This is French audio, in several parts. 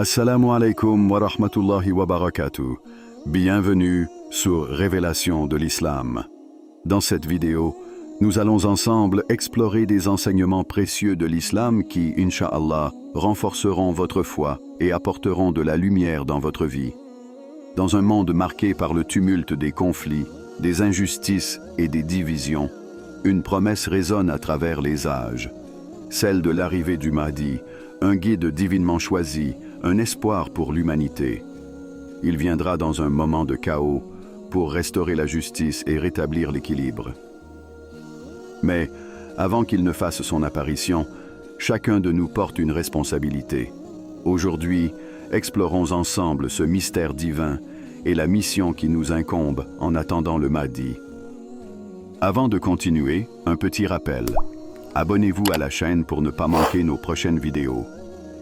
Assalamu alaikum wa rahmatullahi wa barakatuh. Bienvenue sur Révélation de l'Islam. Dans cette vidéo, nous allons ensemble explorer des enseignements précieux de l'Islam qui, Inch'Allah, renforceront votre foi et apporteront de la lumière dans votre vie. Dans un monde marqué par le tumulte des conflits, des injustices et des divisions, une promesse résonne à travers les âges. Celle de l'arrivée du Mahdi, un guide divinement choisi, un espoir pour l'humanité. Il viendra dans un moment de chaos pour restaurer la justice et rétablir l'équilibre. Mais, avant qu'il ne fasse son apparition, chacun de nous porte une responsabilité. Aujourd'hui, explorons ensemble ce mystère divin et la mission qui nous incombe en attendant le Mahdi. Avant de continuer, un petit rappel. Abonnez-vous à la chaîne pour ne pas manquer nos prochaines vidéos.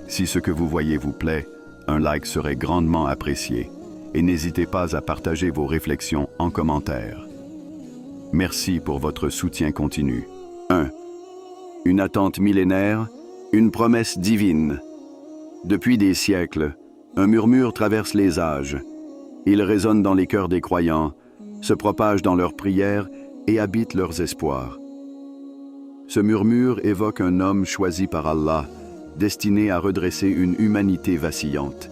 Si ce que vous voyez vous plaît, un like serait grandement apprécié. Et n'hésitez pas à partager vos réflexions en commentaire. Merci pour votre soutien continu. 1. Une attente millénaire, une promesse divine. Depuis des siècles, un murmure traverse les âges. Il résonne dans les cœurs des croyants, se propage dans leurs prières et habite leurs espoirs. Ce murmure évoque un homme choisi par Allah, destiné à redresser une humanité vacillante.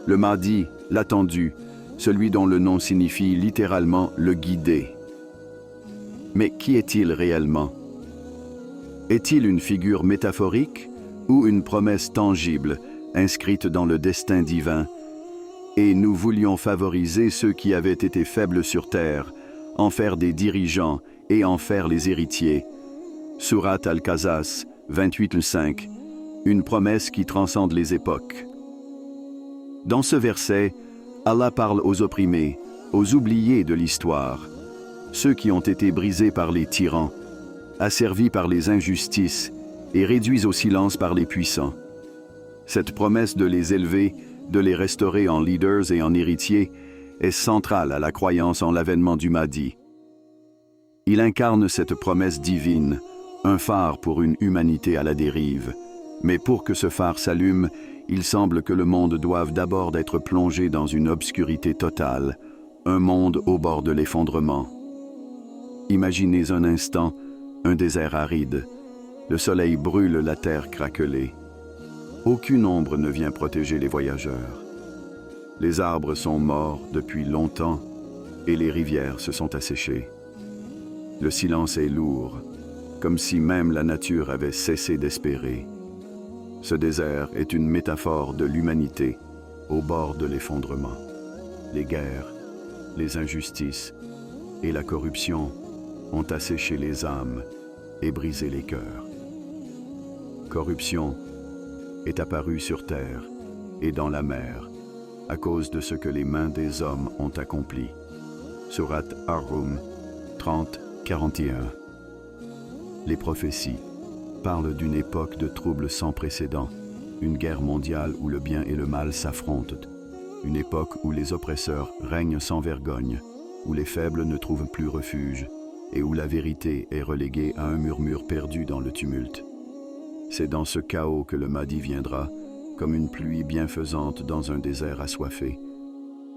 Le Mahdi, l'attendu, celui dont le nom signifie littéralement « le guidé ». Mais qui est-il réellement? Est-il une figure métaphorique ou une promesse tangible, inscrite dans le destin divin? Et nous voulions favoriser ceux qui avaient été faibles sur terre, en faire des dirigeants et en faire les héritiers. Sourate Al-Qasas 28:5, une promesse qui transcende les époques. Dans ce verset, Allah parle aux opprimés, aux oubliés de l'histoire, ceux qui ont été brisés par les tyrans, asservis par les injustices et réduits au silence par les puissants. Cette promesse de les élever, de les restaurer en leaders et en héritiers, est centrale à la croyance en l'avènement du Mahdi. Il incarne cette promesse divine, un phare pour une humanité à la dérive. Mais pour que ce phare s'allume, il semble que le monde doive d'abord être plongé dans une obscurité totale, un monde au bord de l'effondrement. Imaginez un instant un désert aride. Le soleil brûle la terre craquelée. Aucune ombre ne vient protéger les voyageurs. Les arbres sont morts depuis longtemps et les rivières se sont asséchées. Le silence est lourd, comme si même la nature avait cessé d'espérer. Ce désert est une métaphore de l'humanité au bord de l'effondrement. Les guerres, les injustices et la corruption ont asséché les âmes et brisé les cœurs. Corruption est apparue sur terre et dans la mer à cause de ce que les mains des hommes ont accompli. Sourate Ar-Rum 30:41. Les prophéties parlent d'une époque de troubles sans précédent, une guerre mondiale où le bien et le mal s'affrontent, une époque où les oppresseurs règnent sans vergogne, où les faibles ne trouvent plus refuge et où la vérité est reléguée à un murmure perdu dans le tumulte. C'est dans ce chaos que le Mahdi viendra, comme une pluie bienfaisante dans un désert assoiffé.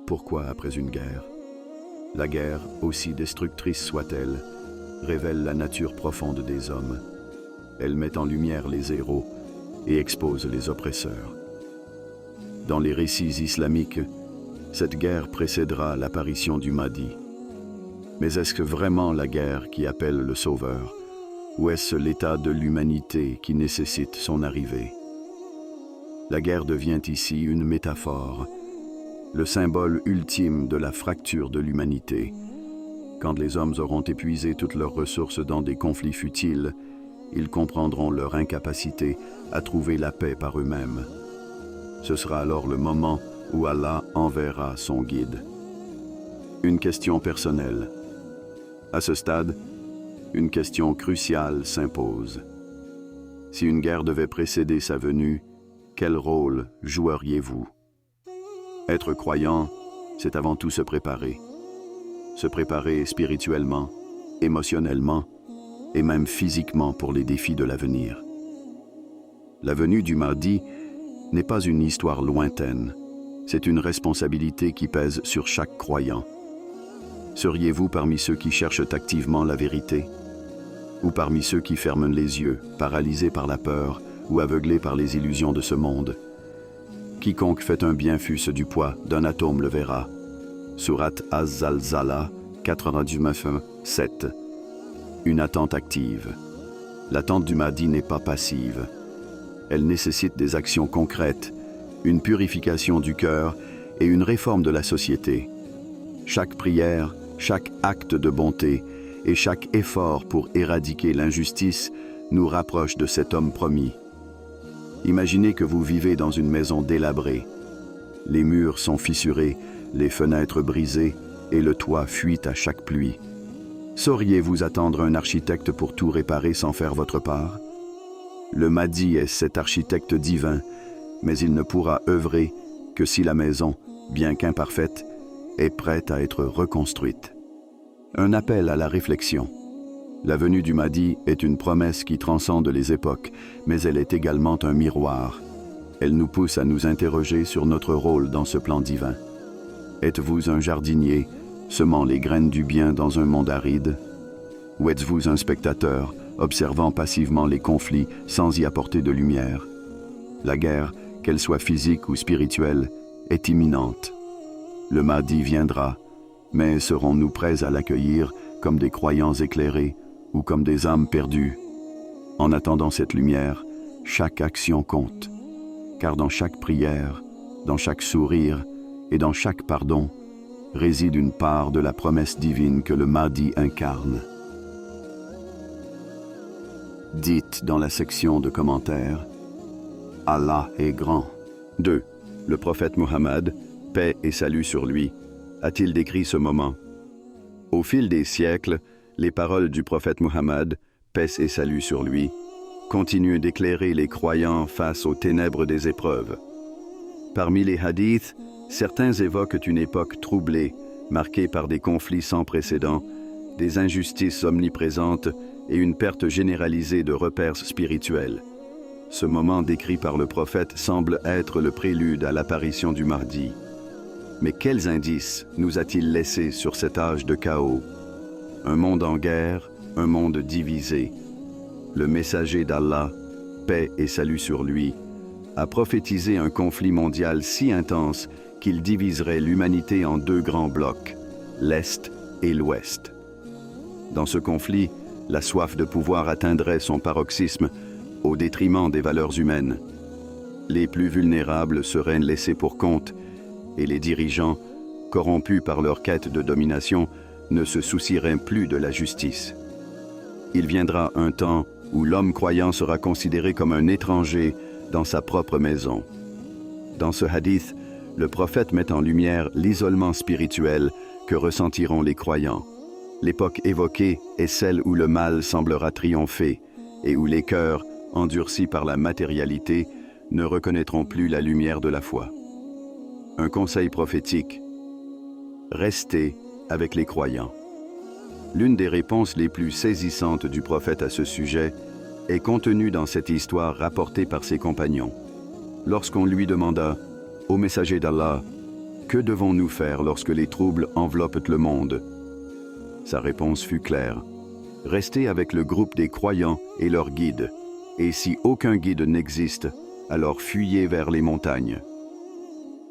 Pourquoi après une guerre? La guerre, aussi destructrice soit-elle, révèle la nature profonde des hommes. Elle met en lumière les héros et expose les oppresseurs. Dans les récits islamiques, cette guerre précédera l'apparition du Mahdi. Mais est-ce que vraiment la guerre qui appelle le Sauveur, ou est-ce l'état de l'humanité qui nécessite son arrivée? La guerre devient ici une métaphore, le symbole ultime de la fracture de l'humanité. Quand les hommes auront épuisé toutes leurs ressources dans des conflits futiles, ils comprendront leur incapacité à trouver la paix par eux-mêmes. Ce sera alors le moment où Allah enverra son guide. Une question personnelle. À ce stade, une question cruciale s'impose. Si une guerre devait précéder sa venue, quel rôle joueriez-vous? Être croyant, c'est avant tout se préparer. Se préparer spirituellement, émotionnellement, et même physiquement pour les défis de l'avenir. La venue du Mahdi n'est pas une histoire lointaine. C'est une responsabilité qui pèse sur chaque croyant. Seriez-vous parmi ceux qui cherchent activement la vérité? Ou parmi ceux qui ferment les yeux, paralysés par la peur ou aveuglés par les illusions de ce monde? Quiconque fait un bien fût-ce du poids d'un atome le verra. Sourate Az-Zalzala 99:7. Une attente active. L'attente du Mahdi n'est pas passive. Elle nécessite des actions concrètes, une purification du cœur et une réforme de la société. Chaque prière, chaque acte de bonté et chaque effort pour éradiquer l'injustice nous rapproche de cet homme promis. Imaginez que vous vivez dans une maison délabrée. Les murs sont fissurés, les fenêtres brisées et le toit fuit à chaque pluie. Sauriez-vous attendre un architecte pour tout réparer sans faire votre part? Le Mahdi est cet architecte divin, mais il ne pourra œuvrer que si la maison, bien qu'imparfaite, est prête à être reconstruite. Un appel à la réflexion. La venue du Mahdi est une promesse qui transcende les époques, mais elle est également un miroir. Elle nous pousse à nous interroger sur notre rôle dans ce plan divin. Êtes-vous un jardinier, semant les graines du bien dans un monde aride? Ou êtes-vous un spectateur, observant passivement les conflits sans y apporter de lumière? La guerre, qu'elle soit physique ou spirituelle, est imminente. Le Mahdi viendra, mais serons-nous prêts à l'accueillir comme des croyants éclairés ou comme des âmes perdues? En attendant cette lumière, chaque action compte, car dans chaque prière, dans chaque sourire et dans chaque pardon, réside une part de la promesse divine que le Mahdi incarne. Dites dans la section de commentaires: Allah est grand. 2. Le prophète Muhammad, paix et salut sur lui, a-t-il décrit ce moment? Au fil des siècles, les paroles du prophète Muhammad, paix et salut sur lui, continuent d'éclairer les croyants face aux ténèbres des épreuves. Parmi les hadiths, certains évoquent une époque troublée, marquée par des conflits sans précédent, des injustices omniprésentes et une perte généralisée de repères spirituels. Ce moment décrit par le prophète semble être le prélude à l'apparition du Mahdi. Mais quels indices nous a-t-il laissés sur cet âge de chaos? Un monde en guerre, un monde divisé. Le messager d'Allah, paix et salut sur lui, a prophétisé un conflit mondial si intense qu'il diviserait l'humanité en deux grands blocs, l'Est et l'Ouest. Dans ce conflit, la soif de pouvoir atteindrait son paroxysme au détriment des valeurs humaines. Les plus vulnérables seraient laissés pour compte et les dirigeants, corrompus par leur quête de domination, ne se soucieraient plus de la justice. Il viendra un temps où l'homme croyant sera considéré comme un étranger dans sa propre maison. Dans ce hadith, le prophète met en lumière l'isolement spirituel que ressentiront les croyants. L'époque évoquée est celle où le mal semblera triompher et où les cœurs, endurcis par la matérialité, ne reconnaîtront plus la lumière de la foi. Un conseil prophétique: restez avec les croyants. L'une des réponses les plus saisissantes du prophète à ce sujet est contenue dans cette histoire rapportée par ses compagnons. Lorsqu'on lui demanda: « Ô messager d'Allah, que devons-nous faire lorsque les troubles enveloppent le monde ?» Sa réponse fut claire: « Restez avec le groupe des croyants et leur guide, et si aucun guide n'existe, alors fuyez vers les montagnes. »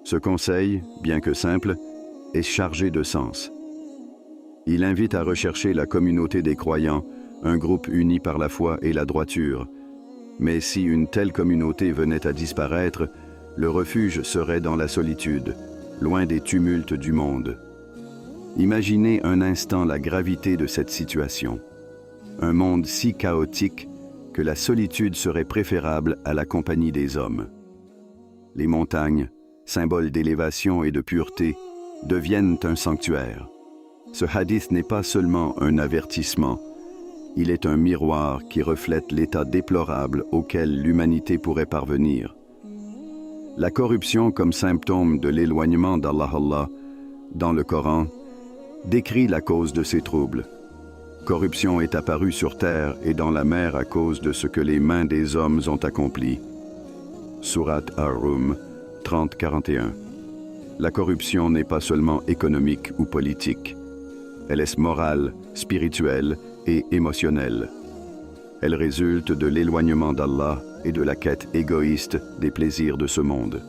Ce conseil, bien que simple, est chargé de sens. Il invite à rechercher la communauté des croyants, un groupe uni par la foi et la droiture. Mais si une telle communauté venait à disparaître, le refuge serait dans la solitude, loin des tumultes du monde. Imaginez un instant la gravité de cette situation. Un monde si chaotique que la solitude serait préférable à la compagnie des hommes. Les montagnes, symboles d'élévation et de pureté, deviennent un sanctuaire. Ce hadith n'est pas seulement un avertissement, il est un miroir qui reflète l'état déplorable auquel l'humanité pourrait parvenir. La corruption comme symptôme de l'éloignement d'Allah dans le Coran décrit la cause de ces troubles. Corruption est apparue sur terre et dans la mer à cause de ce que les mains des hommes ont accompli. Surat Ar-Rum 30-41. La corruption n'est pas seulement économique ou politique. Elle est morale, spirituelle et émotionnelle. Elle résulte de l'éloignement d'Allah et de la quête égoïste des plaisirs de ce monde.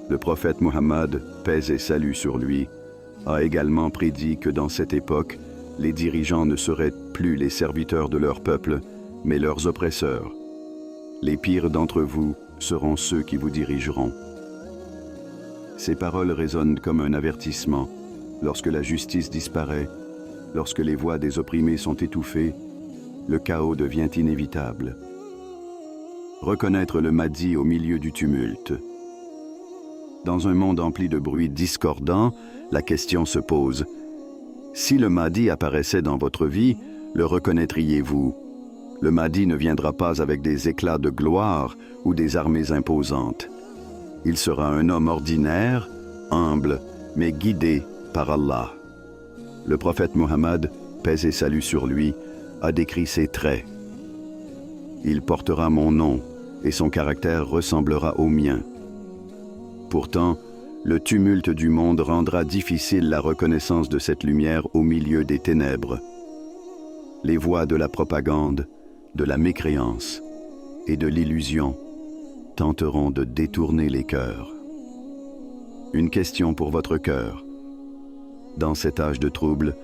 Le prophète Muhammad, paix et salut sur lui, a également prédit que dans cette époque, les dirigeants ne seraient plus les serviteurs de leur peuple, mais leurs oppresseurs. Les pires d'entre vous seront ceux qui vous dirigeront. Ces paroles résonnent comme un avertissement. Lorsque la justice disparaît, lorsque les voix des opprimés sont étouffées, le chaos devient inévitable. Reconnaître le Mahdi au milieu du tumulte. Dans un monde empli de bruits discordants, la question se pose. Si le Mahdi apparaissait dans votre vie, le reconnaîtriez-vous? Le Mahdi ne viendra pas avec des éclats de gloire ou des armées imposantes. Il sera un homme ordinaire, humble, mais guidé par Allah. Le prophète Muhammad, paix et salut sur lui, a décrit ses traits. Il portera mon nom et son caractère ressemblera au mien. Pourtant, le tumulte du monde rendra difficile la reconnaissance de cette lumière au milieu des ténèbres. Les voix de la propagande, de la mécréance et de l'illusion tenteront de détourner les cœurs. Une question pour votre cœur. Dans cet âge de trouble,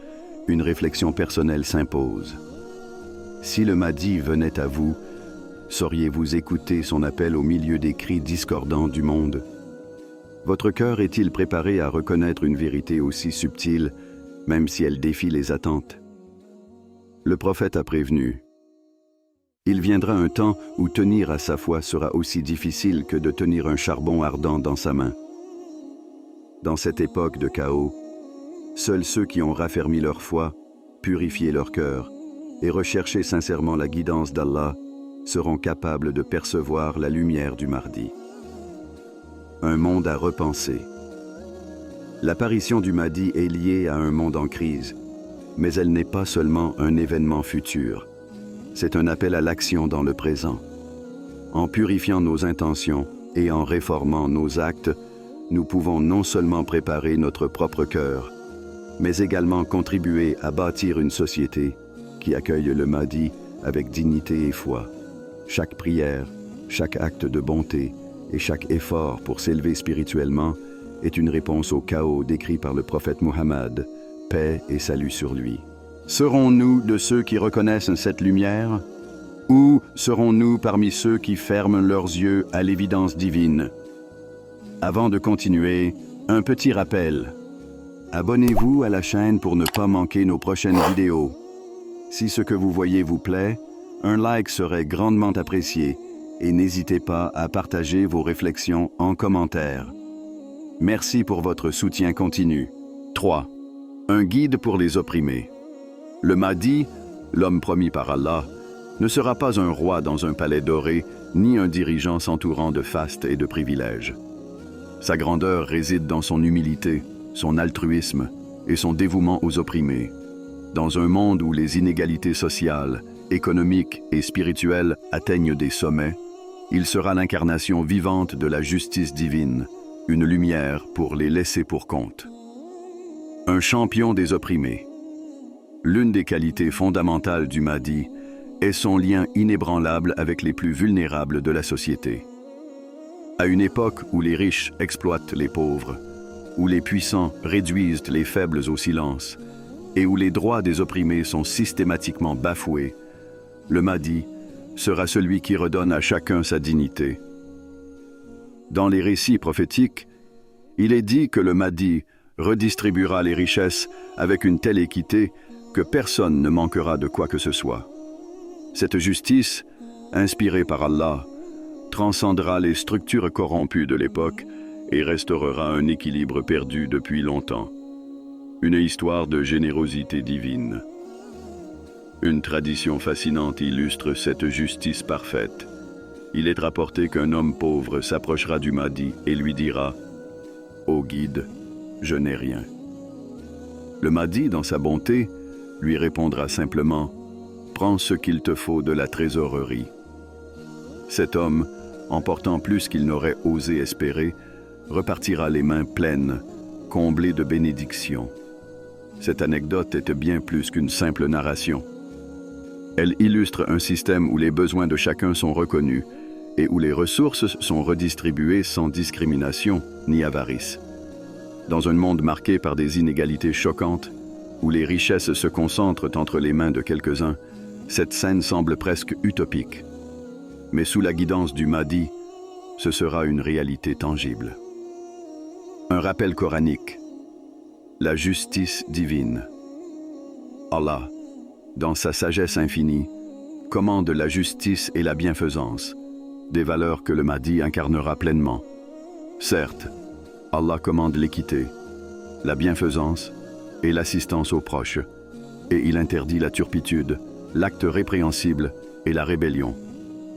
une réflexion personnelle s'impose. Si le Mahdi venait à vous, sauriez-vous écouter son appel au milieu des cris discordants du monde? Votre cœur est-il préparé à reconnaître une vérité aussi subtile, même si elle défie les attentes? Le prophète a prévenu. Il viendra un temps où tenir à sa foi sera aussi difficile que de tenir un charbon ardent dans sa main. Dans cette époque de chaos, seuls ceux qui ont raffermi leur foi, purifié leur cœur et recherché sincèrement la guidance d'Allah seront capables de percevoir la lumière du Mahdi. Un monde à repenser. L'apparition du Mahdi est liée à un monde en crise, mais elle n'est pas seulement un événement futur. C'est un appel à l'action dans le présent. En purifiant nos intentions et en réformant nos actes, nous pouvons non seulement préparer notre propre cœur, mais également contribuer à bâtir une société qui accueille le Mahdi avec dignité et foi. Chaque prière, chaque acte de bonté et chaque effort pour s'élever spirituellement est une réponse au chaos décrit par le prophète Muhammad, paix et salut sur lui. Serons-nous de ceux qui reconnaissent cette lumière? Ou serons-nous parmi ceux qui ferment leurs yeux à l'évidence divine? Avant de continuer, un petit rappel. Abonnez-vous à la chaîne pour ne pas manquer nos prochaines vidéos. Si ce que vous voyez vous plaît, un like serait grandement apprécié et n'hésitez pas à partager vos réflexions en commentaire. Merci pour votre soutien continu. 3. Un guide pour les opprimés. Le Mahdi, l'homme promis par Allah, ne sera pas un roi dans un palais doré, ni un dirigeant s'entourant de fastes et de privilèges. Sa grandeur réside dans son humilité, son altruisme et son dévouement aux opprimés. Dans un monde où les inégalités sociales, économiques et spirituelles atteignent des sommets, il sera l'incarnation vivante de la justice divine, une lumière pour les laisser pour compte. Un champion des opprimés. L'une des qualités fondamentales du Mahdi est son lien inébranlable avec les plus vulnérables de la société. À une époque où les riches exploitent les pauvres, où les puissants réduisent les faibles au silence, et où les droits des opprimés sont systématiquement bafoués, le Mahdi sera celui qui redonne à chacun sa dignité. Dans les récits prophétiques, il est dit que le Mahdi redistribuera les richesses avec une telle équité que personne ne manquera de quoi que ce soit. Cette justice, inspirée par Allah, transcendra les structures corrompues de l'époque et restaurera un équilibre perdu depuis longtemps. Une histoire de générosité divine. Une tradition fascinante illustre cette justice parfaite. Il est rapporté qu'un homme pauvre s'approchera du Mahdi et lui dira « Ô guide, je n'ai rien ». Le Mahdi, dans sa bonté, lui répondra simplement « Prends ce qu'il te faut de la trésorerie ». Cet homme emportant plus qu'il n'aurait osé espérer, repartira les mains pleines, comblé de bénédictions. Cette anecdote est bien plus qu'une simple narration. Elle illustre un système où les besoins de chacun sont reconnus et où les ressources sont redistribuées sans discrimination ni avarice. Dans un monde marqué par des inégalités choquantes, où les richesses se concentrent entre les mains de quelques-uns, cette scène semble presque utopique. Mais sous la guidance du Mahdi, ce sera une réalité tangible. Un rappel coranique. La justice divine. Allah, dans sa sagesse infinie, commande la justice et la bienfaisance, des valeurs que le Mahdi incarnera pleinement. Certes, Allah commande l'équité, la bienfaisance et l'assistance aux proches, et il interdit la turpitude, l'acte répréhensible et la rébellion.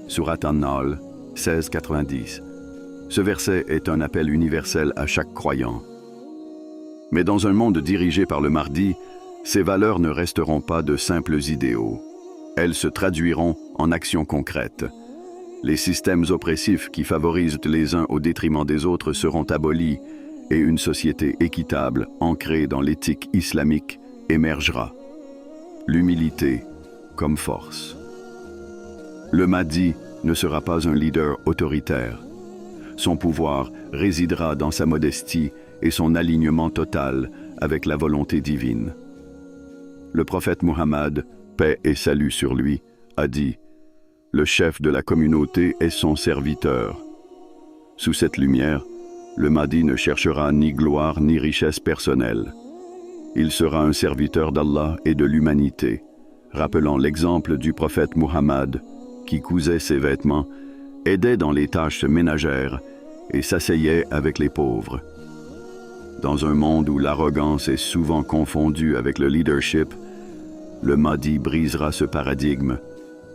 Surat An-Nahl 16:90. Ce verset est un appel universel à chaque croyant. Mais dans un monde dirigé par le Mahdi, ces valeurs ne resteront pas de simples idéaux. Elles se traduiront en actions concrètes. Les systèmes oppressifs qui favorisent les uns au détriment des autres seront abolis et une société équitable, ancrée dans l'éthique islamique, émergera. L'humilité comme force. Le Mahdi ne sera pas un leader autoritaire. Son pouvoir résidera dans sa modestie et son alignement total avec la volonté divine. Le prophète Muhammad, paix et salut sur lui, a dit « Le chef de la communauté est son serviteur ». Sous cette lumière, le Mahdi ne cherchera ni gloire ni richesse personnelle. Il sera un serviteur d'Allah et de l'humanité, rappelant l'exemple du prophète Muhammad qui cousait ses vêtements, aidait dans les tâches ménagères et s'asseyait avec les pauvres. Dans un monde où l'arrogance est souvent confondue avec le leadership, le Mahdi brisera ce paradigme,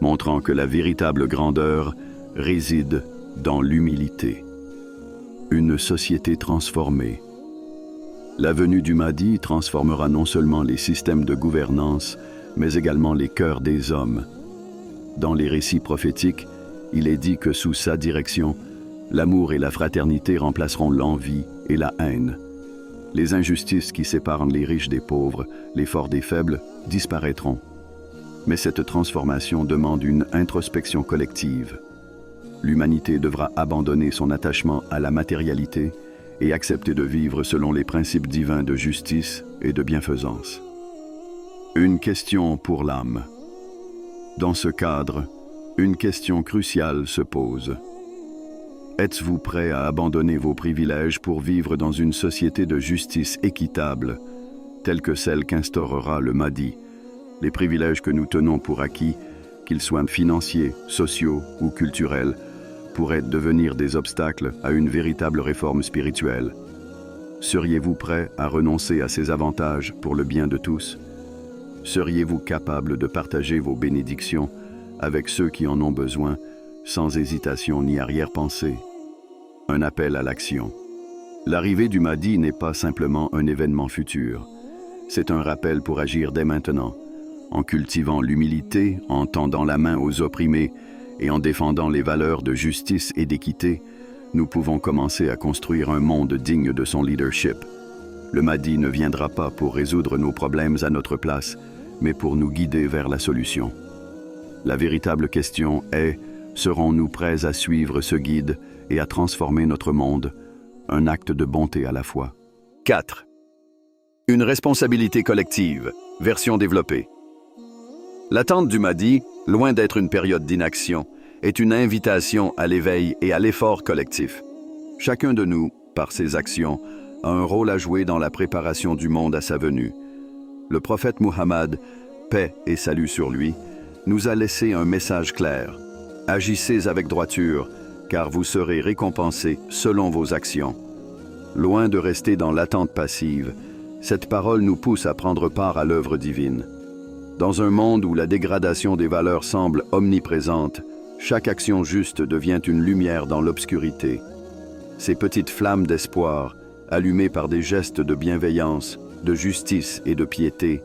montrant que la véritable grandeur réside dans l'humilité. Une société transformée. La venue du Mahdi transformera non seulement les systèmes de gouvernance, mais également les cœurs des hommes. Dans les récits prophétiques, il est dit que sous sa direction, l'amour et la fraternité remplaceront l'envie et la haine. Les injustices qui séparent les riches des pauvres, les forts des faibles, disparaîtront. Mais cette transformation demande une introspection collective. L'humanité devra abandonner son attachement à la matérialité et accepter de vivre selon les principes divins de justice et de bienfaisance. Une question pour l'âme. Dans ce cadre, une question cruciale se pose. Êtes-vous prêt à abandonner vos privilèges pour vivre dans une société de justice équitable, telle que celle qu'instaurera le Mahdi? Les privilèges que nous tenons pour acquis, qu'ils soient financiers, sociaux ou culturels, pourraient devenir des obstacles à une véritable réforme spirituelle. Seriez-vous prêt à renoncer à ces avantages pour le bien de tous? Seriez-vous capable de partager vos bénédictions avec ceux qui en ont besoin, sans hésitation ni arrière-pensée? Un appel à l'action. L'arrivée du Mahdi n'est pas simplement un événement futur. C'est un rappel pour agir dès maintenant, en cultivant l'humilité, en tendant la main aux opprimés et en défendant les valeurs de justice et d'équité. Nous pouvons commencer à construire un monde digne de son leadership. Le Mahdi ne viendra pas pour résoudre nos problèmes à notre place, mais pour nous guider vers la solution. La véritable question est: serons-nous prêts à suivre ce guide et à transformer notre monde? Un acte de bonté à la fois. 4. Une responsabilité collective, version développée. L'attente du Mahdi, loin d'être une période d'inaction, est une invitation à l'éveil et à l'effort collectif. Chacun de nous, par ses actions, a un rôle à jouer dans la préparation du monde à sa venue. Le prophète Muhammad, paix et salut sur lui, nous a laissé un message clair. Agissez avec droiture, car vous serez récompensés selon vos actions. Loin de rester dans l'attente passive, cette parole nous pousse à prendre part à l'œuvre divine. Dans un monde où la dégradation des valeurs semble omniprésente, chaque action juste devient une lumière dans l'obscurité. Ces petites flammes d'espoir, allumées par des gestes de bienveillance, de justice et de piété,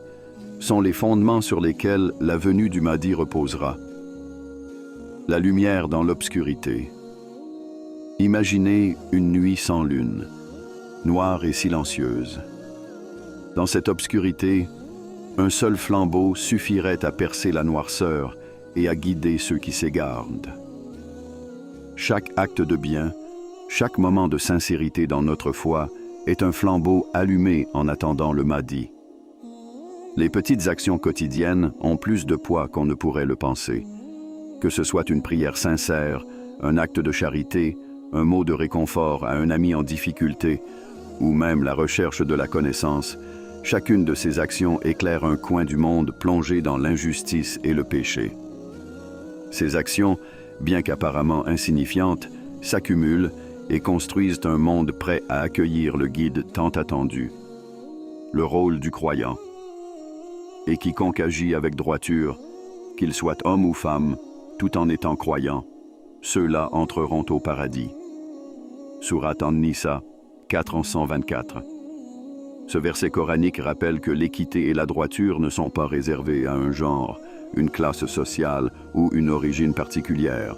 sont les fondements sur lesquels la venue du Mahdi reposera. La lumière dans l'obscurité. Imaginez une nuit sans lune, noire et silencieuse. Dans cette obscurité, un seul flambeau suffirait à percer la noirceur et à guider ceux qui s'égarent. Chaque acte de bien, chaque moment de sincérité dans notre foi est un flambeau allumé en attendant le Mahdi. Les petites actions quotidiennes ont plus de poids qu'on ne pourrait le penser. Que ce soit une prière sincère, un acte de charité, un mot de réconfort à un ami en difficulté, ou même la recherche de la connaissance, chacune de ces actions éclaire un coin du monde plongé dans l'injustice et le péché. Ces actions, bien qu'apparemment insignifiantes, s'accumulent et construisent un monde prêt à accueillir le guide tant attendu. Le rôle du croyant. Et quiconque agit avec droiture, qu'il soit homme ou femme, tout en étant croyant, ceux-là entreront au paradis. Sourate An-Nisa 424. Ce verset coranique rappelle que l'équité et la droiture ne sont pas réservées à un genre, une classe sociale ou une origine particulière.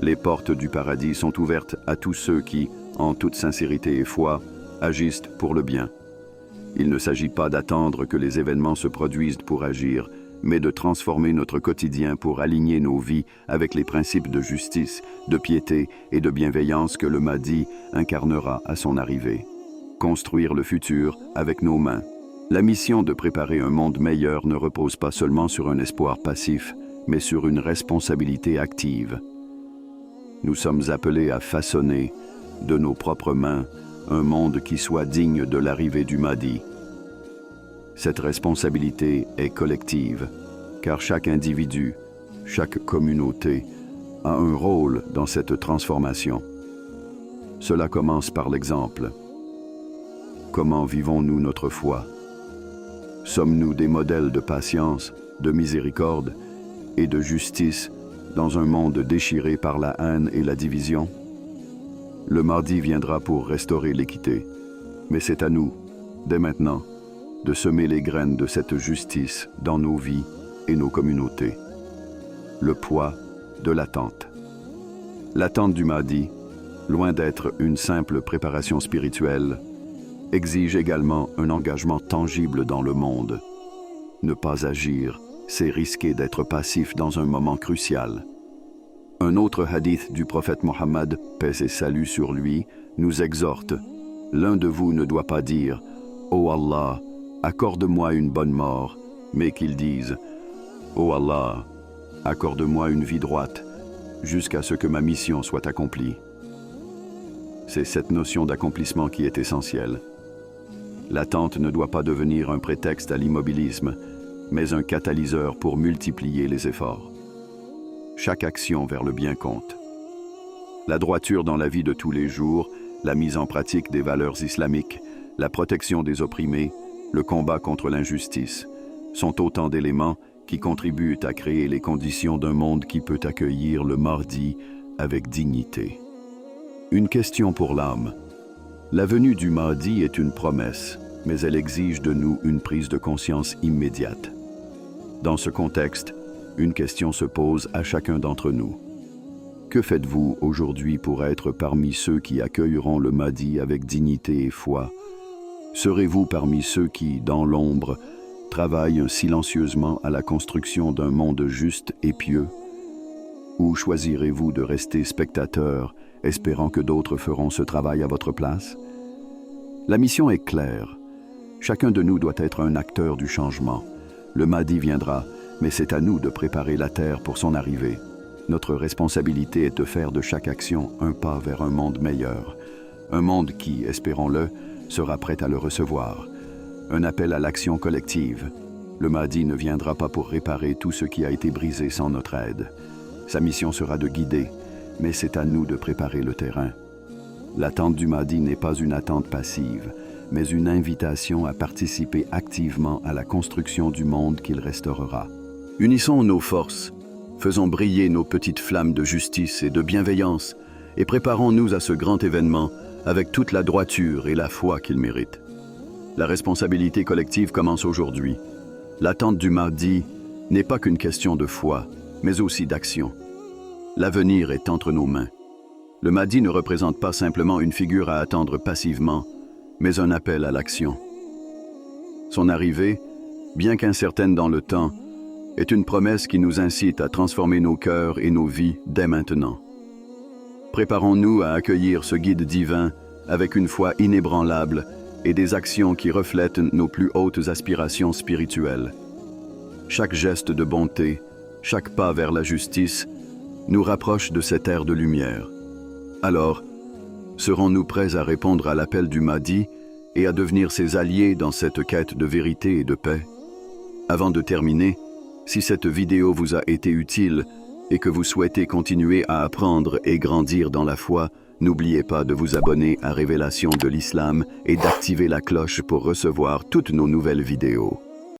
Les portes du paradis sont ouvertes à tous ceux qui, en toute sincérité et foi, agissent pour le bien. Il ne s'agit pas d'attendre que les événements se produisent pour agir, mais de transformer notre quotidien pour aligner nos vies avec les principes de justice, de piété et de bienveillance que le Mahdi incarnera à son arrivée. Construire le futur avec nos mains. La mission de préparer un monde meilleur ne repose pas seulement sur un espoir passif, mais sur une responsabilité active. Nous sommes appelés à façonner, de nos propres mains, un monde qui soit digne de l'arrivée du Mahdi. Cette responsabilité est collective, car chaque individu, chaque communauté a un rôle dans cette transformation. Cela commence par l'exemple. Comment vivons-nous notre foi? Sommes-nous des modèles de patience, de miséricorde et de justice dans un monde déchiré par la haine et la division? Le Mahdi viendra pour restaurer l'équité, mais c'est à nous, dès maintenant, de semer les graines de cette justice dans nos vies et nos communautés. Le poids de l'attente. L'attente du Mahdi, loin d'être une simple préparation spirituelle, exige également un engagement tangible dans le monde. Ne pas agir, c'est risquer d'être passif dans un moment crucial. Un autre hadith du prophète Mohammed, paix et salut sur lui, nous exhorte. L'un de vous ne doit pas dire « Ô Allah, accorde-moi une bonne mort », mais qu'il dise « Ô Allah, accorde-moi une vie droite, jusqu'à ce que ma mission soit accomplie. » C'est cette notion d'accomplissement qui est essentielle. L'attente ne doit pas devenir un prétexte à l'immobilisme, mais un catalyseur pour multiplier les efforts. Chaque action vers le bien compte. La droiture dans la vie de tous les jours, la mise en pratique des valeurs islamiques, la protection des opprimés, le combat contre l'injustice, sont autant d'éléments qui contribuent à créer les conditions d'un monde qui peut accueillir le Mahdi avec dignité. Une question pour l'âme. La venue du Mahdi est une promesse, mais elle exige de nous une prise de conscience immédiate. Dans ce contexte, une question se pose à chacun d'entre nous. Que faites-vous aujourd'hui pour être parmi ceux qui accueilleront le Mahdi avec dignité et foi? Serez-vous parmi ceux qui, dans l'ombre, travaillent silencieusement à la construction d'un monde juste et pieux? Ou choisirez-vous de rester spectateur, espérant que d'autres feront ce travail à votre place? La mission est claire. Chacun de nous doit être un acteur du changement. Le Mahdi viendra, mais c'est à nous de préparer la terre pour son arrivée. Notre responsabilité est de faire de chaque action un pas vers un monde meilleur. Un monde qui, espérons-le, sera prêt à le recevoir. Un appel à l'action collective. Le Mahdi ne viendra pas pour réparer tout ce qui a été brisé sans notre aide. Sa mission sera de guider, mais c'est à nous de préparer le terrain. L'attente du Mahdi n'est pas une attente passive, mais une invitation à participer activement à la construction du monde qu'il restaurera. Unissons nos forces, faisons briller nos petites flammes de justice et de bienveillance, et préparons-nous à ce grand événement avec toute la droiture et la foi qu'il mérite. La responsabilité collective commence aujourd'hui. L'attente du Mahdi n'est pas qu'une question de foi, mais aussi d'action. L'avenir est entre nos mains. Le Mahdi ne représente pas simplement une figure à attendre passivement, mais un appel à l'action. Son arrivée, bien qu'incertaine dans le temps, est une promesse qui nous incite à transformer nos cœurs et nos vies dès maintenant. Préparons-nous à accueillir ce guide divin avec une foi inébranlable et des actions qui reflètent nos plus hautes aspirations spirituelles. Chaque geste de bonté, chaque pas vers la justice, nous rapproche de cette ère de lumière. Alors, serons-nous prêts à répondre à l'appel du Mahdi et à devenir ses alliés dans cette quête de vérité et de paix? Avant de terminer, si cette vidéo vous a été utile et que vous souhaitez continuer à apprendre et grandir dans la foi, n'oubliez pas de vous abonner à Révélation de l'Islam et d'activer la cloche pour recevoir toutes nos nouvelles vidéos.